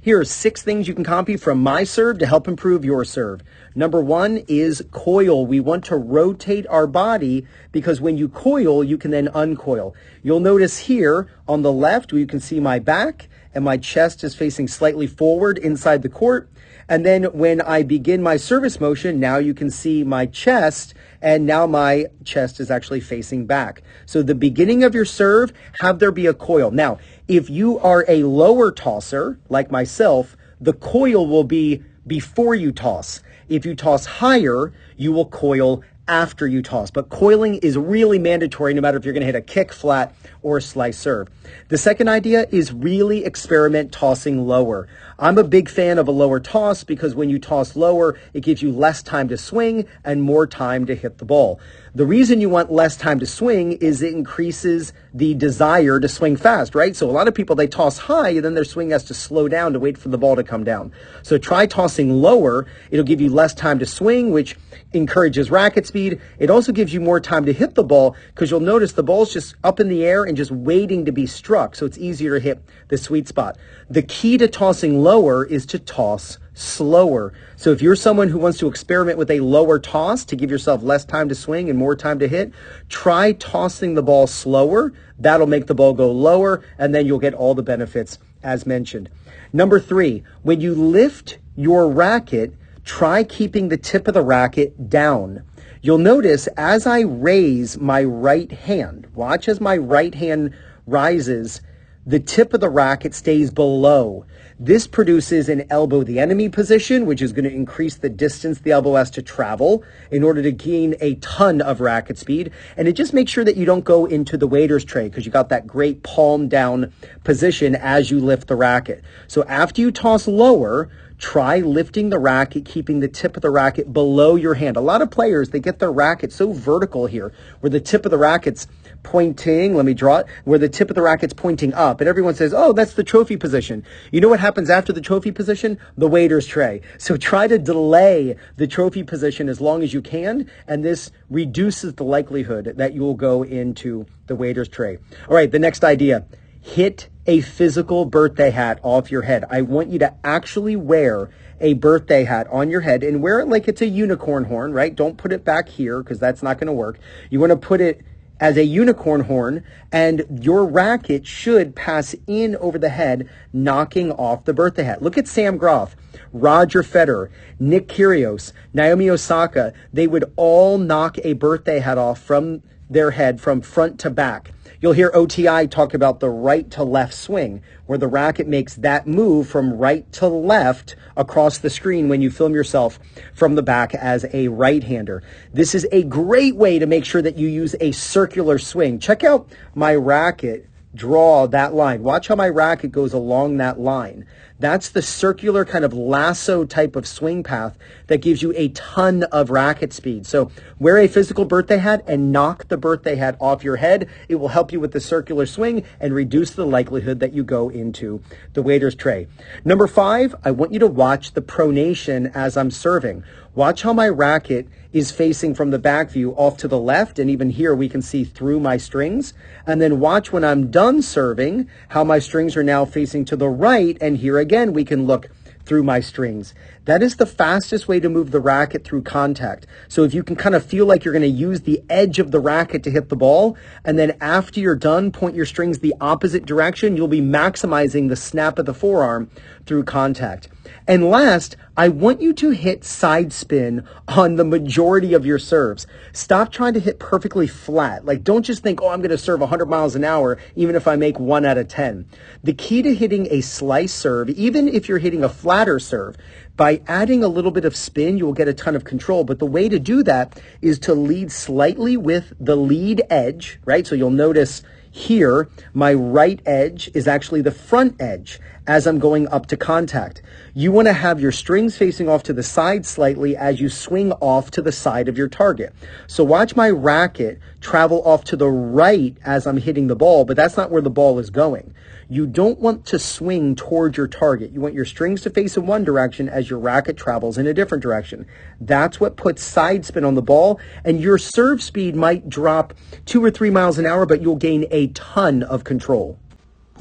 Here are 6 things you can copy from my serve to help improve your serve. Number 1 is coil. We want to rotate our body because when you coil, you can then uncoil. You'll notice here on the left, you can see my back and my chest is facing slightly forward inside the court. And then when I begin my service motion, now you can see my chest, and now my chest is actually facing back. So the beginning of your serve, have there be a coil. Now, if you are a lower tosser, like myself, the coil will be before you toss. If you toss higher, you will coil after you toss. But coiling is really mandatory no matter if you're going to hit a kick, flat, or a slice serve. The second idea is really experiment tossing lower. I'm a big fan of a lower toss because when you toss lower, it gives you less time to swing and more time to hit the ball. The reason you want less time to swing is it increases the desire to swing fast, right? So a lot of people, they toss high and then their swing has to slow down to wait for the ball to come down. So try tossing lower. It'll give you less time to swing, which encourages racket speed. It also gives you more time to hit the ball because you'll notice the ball's just up in the air and just waiting to be struck. So it's easier to hit the sweet spot. The key to tossing lower is to toss slower. So if you're someone who wants to experiment with a lower toss to give yourself less time to swing and more time to hit, try tossing the ball slower. That'll make the ball go lower, and then you'll get all the benefits as mentioned. Number 3, when you lift your racket, try keeping the tip of the racket down. You'll notice as I raise my right hand, watch as my right hand rises, the tip of the racket stays below. This produces an elbow the enemy position, which is going to increase the distance the elbow has to travel in order to gain a ton of racket speed. And it just makes sure that you don't go into the waiter's tray because you got that great palm down position as you lift the racket. So after you toss lower, try lifting the racket, keeping the tip of the racket below your hand. A lot of players, they get their racket so vertical here where the tip of the racket's pointing, let me draw it, where the tip of the racket's pointing up. And everyone says, oh, that's the trophy position. You know what happens after the trophy position? The waiter's tray. So try to delay the trophy position as long as you can. And this reduces the likelihood that you will go into the waiter's tray. All right, the next idea. Hit a physical birthday hat off your head. I want you to actually wear a birthday hat on your head and wear it like it's a unicorn horn, right? Don't put it back here because that's not going to work. You want to put it as a unicorn horn, and your racket should pass in over the head, knocking off the birthday hat. Look at Sam Groff, Roger Federer, Nick Kyrgios, Naomi Osaka. They would all knock a birthday hat off from their head from front to back. You'll hear OTI talk about the right to left swing, where the racket makes that move from right to left across the screen when you film yourself from the back as a right-hander. This is a great way to make sure that you use a circular swing. Check out my racket. Draw that line. Watch how my racket goes along that line. That's the circular kind of lasso type of swing path that gives you a ton of racket speed. So wear a physical birthday hat and knock the birthday hat off your head. It will help you with the circular swing and reduce the likelihood that you go into the waiter's tray. Number 5, I want you to watch the pronation as I'm serving. Watch how my racket is facing from the back view off to the left, and even here we can see through my strings. And then watch when I'm done serving how my strings are now facing to the right, and here again we can look through my strings. That is the fastest way to move the racket through contact. So if you can kind of feel like you're going to use the edge of the racket to hit the ball, and then after you're done, point your strings the opposite direction, you'll be maximizing the snap of the forearm through contact. And last, I want you to hit side spin on the majority of your serves. Stop trying to hit perfectly flat. Like, don't just think, oh, I'm going to serve 100 miles an hour, even if I make 1 out of 10. The key to hitting a slice serve, even if you're hitting a flatter serve, by adding a little bit of spin, you will get a ton of control. But the way to do that is to lead slightly with the lead edge, right? So you'll notice here, my right edge is actually the front edge as I'm going up to contact. You want to have your strings facing off to the side slightly as you swing off to the side of your target. So watch my racket travel off to the right as I'm hitting the ball, but that's not where the ball is going. You don't want to swing towards your target. You want your strings to face in one direction as your racket travels in a different direction. That's what puts side spin on the ball, and your serve speed might drop 2 or 3 miles an hour, but you'll gain a ton of control.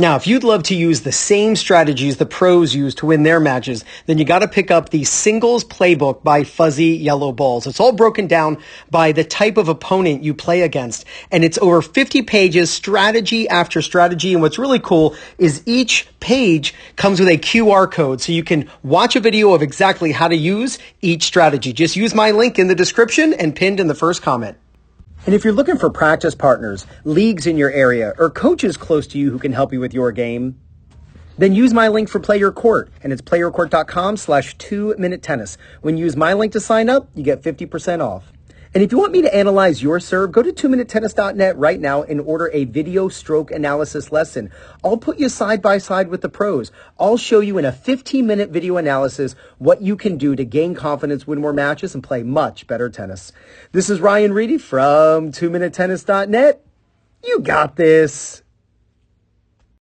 Now, if you'd love to use the same strategies the pros use to win their matches, then you got to pick up the Singles Playbook by Fuzzy Yellow Balls. It's all broken down by the type of opponent you play against, and it's over 50 pages, strategy after strategy. And what's really cool is each page comes with a QR code, so you can watch a video of exactly how to use each strategy. Just use my link in the description and pinned in the first comment. And if you're looking for practice partners, leagues in your area, or coaches close to you who can help you with your game, then use my link for PlayYourCourt, and it's playyourcourt.com/2minute tennis. When you use my link to sign up, you get 50% off. And if you want me to analyze your serve, go to 2minutetennis.net right now and order a video stroke analysis lesson. I'll put you side by side with the pros. I'll show you in a 15-minute video analysis what you can do to gain confidence, win more matches, and play much better tennis. This is Ryan Reedy from 2minutetennis.net. You got this.